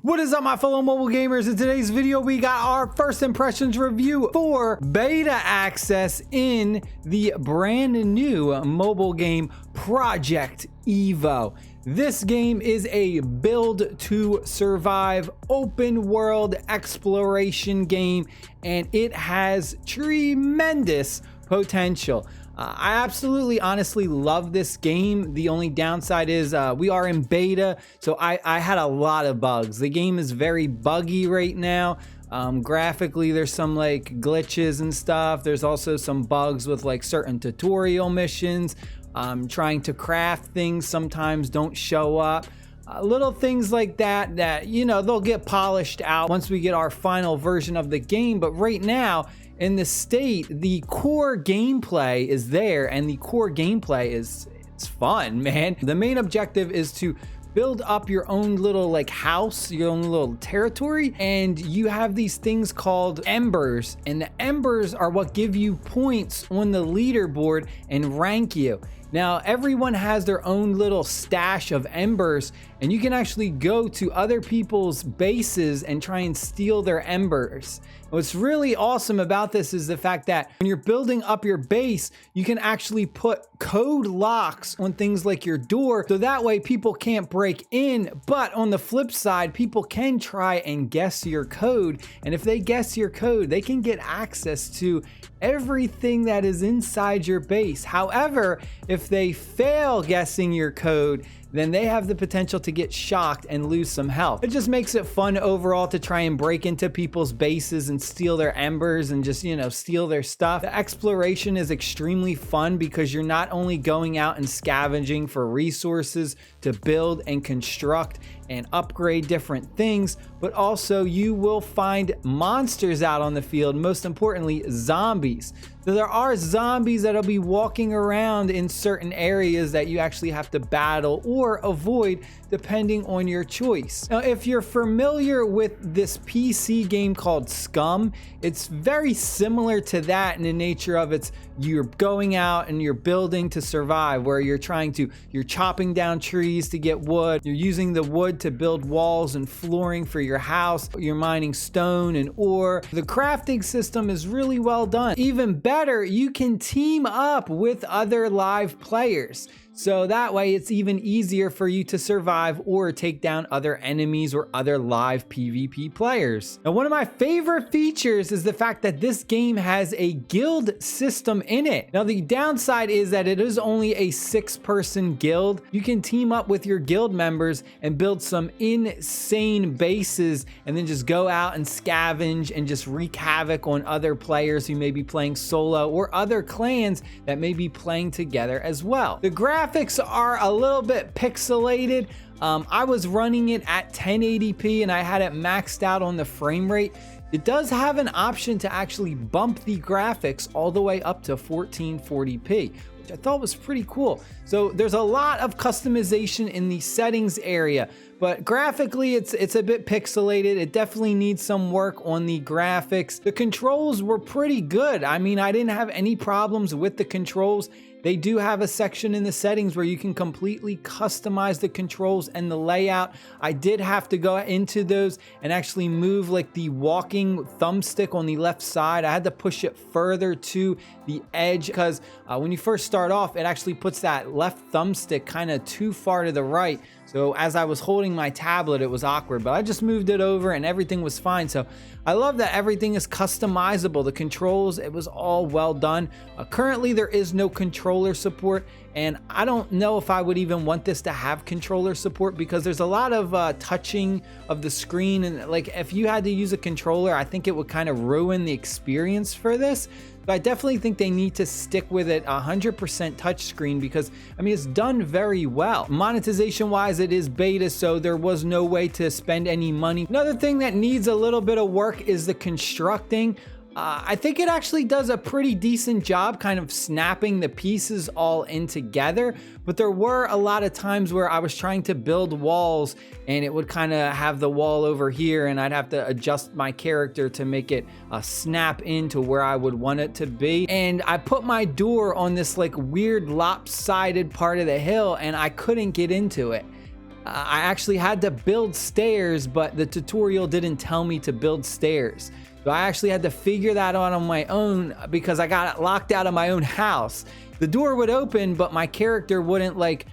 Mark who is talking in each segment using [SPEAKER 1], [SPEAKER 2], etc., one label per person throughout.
[SPEAKER 1] What is up, my fellow mobile gamers? In today's video, we got our first impressions review for beta access in the brand new mobile game Project Evo. This game is a build to survive open world exploration game, and it has tremendous potential. I absolutely honestly love this game. The only downside is we are in beta, so I had a lot of bugs. The game is very buggy right now. Graphically, there's some like glitches and stuff. There's also some bugs with like certain tutorial missions. Trying to craft things sometimes don't show up. Little things like that, you know, they'll get polished out once we get our final version of the game. But right now, in the state, the core gameplay is there, and the core gameplay it's fun, man. The main objective is to build up your own little like house, your own little territory, and you have these things called embers, and the embers are what give you points on the leaderboard and rank you. Now, everyone has their own little stash of embers, and you can actually go to other people's bases and try and steal their embers. What's really awesome about this is the fact that when you're building up your base, you can actually put code locks on things like your door, so that way people can't break in. But on the flip side, people can try and guess your code, and if they guess your code, they can get access to everything that is inside your base. However, if they fail guessing your code, then they have the potential to get shocked and lose some health. It just makes it fun overall to try and break into people's bases and steal their embers and just, you know, steal their stuff. The exploration is extremely fun because you're not only going out and scavenging for resources to build and construct and upgrade different things, but also you will find monsters out on the field, most importantly, zombies. So there are zombies that'll be walking around in certain areas that you actually have to battle or avoid depending on your choice. Now, if you're familiar with this PC game called Scum, it's very similar to that in the nature of you're going out and you're building to survive, where you're chopping down trees to get wood, you're using the wood to build walls and flooring for your house, you're mining stone and ore. The crafting system is really well done. Even better, you can team up with other live players. So that way it's even easier for you to survive or take down other enemies or other live PvP players. Now, one of my favorite features is the fact that this game has a guild system in it. Now, the downside is that it is only a 6-person guild. You can team up with your guild members and build some insane bases and then just go out and scavenge and just wreak havoc on other players who may be playing solo or other clans that may be playing together as well. The graphics are a little bit pixelated. I was running it at 1080p and I had it maxed out on the frame rate. It does have an option to actually bump the graphics all the way up to 1440p, which I thought was pretty cool. So there's a lot of customization in the settings area, but graphically it's a bit pixelated. It definitely needs some work on the graphics. The controls were pretty good. I mean, I didn't have any problems with the controls. They do have a section in the settings where you can completely customize the controls and the layout. I did have to go into those and actually move like the walking thumbstick on the left side. I had to push it further to the edge because when you first start off, it actually puts that left thumbstick kind of too far to the right. So as I was holding my tablet, it was awkward, but I just moved it over and everything was fine. So I love that everything is customizable. The controls, it was all well done. Currently, there is no controller support, and I don't know if I would even want this to have controller support because there's a lot of touching of the screen, and like if you had to use a controller, I think it would kind of ruin the experience for this. But I definitely think they need to stick with it 100% touchscreen because, I mean, it's done very well. Monetization wise, it is beta, so there was no way to spend any money. Another thing that needs a little bit of work is the constructing. I think it actually does a pretty decent job kind of snapping the pieces all in together, but there were a lot of times where I was trying to build walls and it would kind of have the wall over here and I'd have to adjust my character to make it snap into where I would want it to be. And I put my door on this like weird lopsided part of the hill and I couldn't get into it. I actually had to build stairs, but the tutorial didn't tell me to build stairs. So I actually had to figure that out on my own because I got locked out of my own house. The door would open, but my character wouldn't like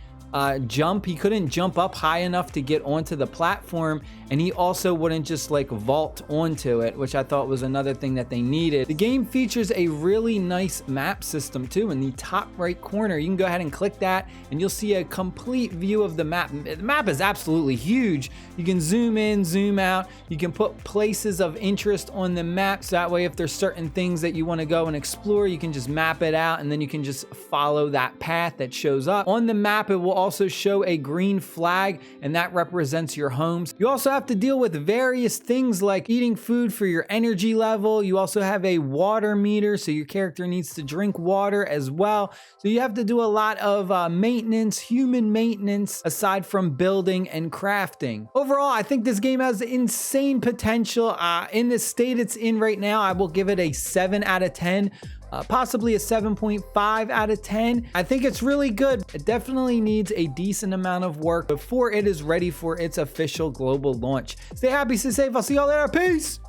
[SPEAKER 1] jump. He couldn't jump up high enough to get onto the platform, and he also wouldn't just like vault onto it, which I thought was another thing that they needed. The game features a really nice map system too. In the top right corner, you can go ahead and click that and you'll see a complete view of the map. The map is absolutely huge. You can zoom in, zoom out. You can put places of interest on the map, so that way if there's certain things that you want to go and explore, you can just map it out and then you can just follow that path that shows up. On the map, it will also show a green flag, and that represents your homes. You also have to deal with various things like eating food for your energy level. You also have a water meter, so your character needs to drink water as well. So you have to do a lot of maintenance, human maintenance, aside from building and crafting. Overall, I think this game has insane potential. In the state it's in right now, I will give it a 7 out of 10. Possibly a 7.5 out of 10. I think it's really good. It definitely needs a decent amount of work before it is ready for its official global launch. Stay happy, stay safe. I'll see y'all later. Peace.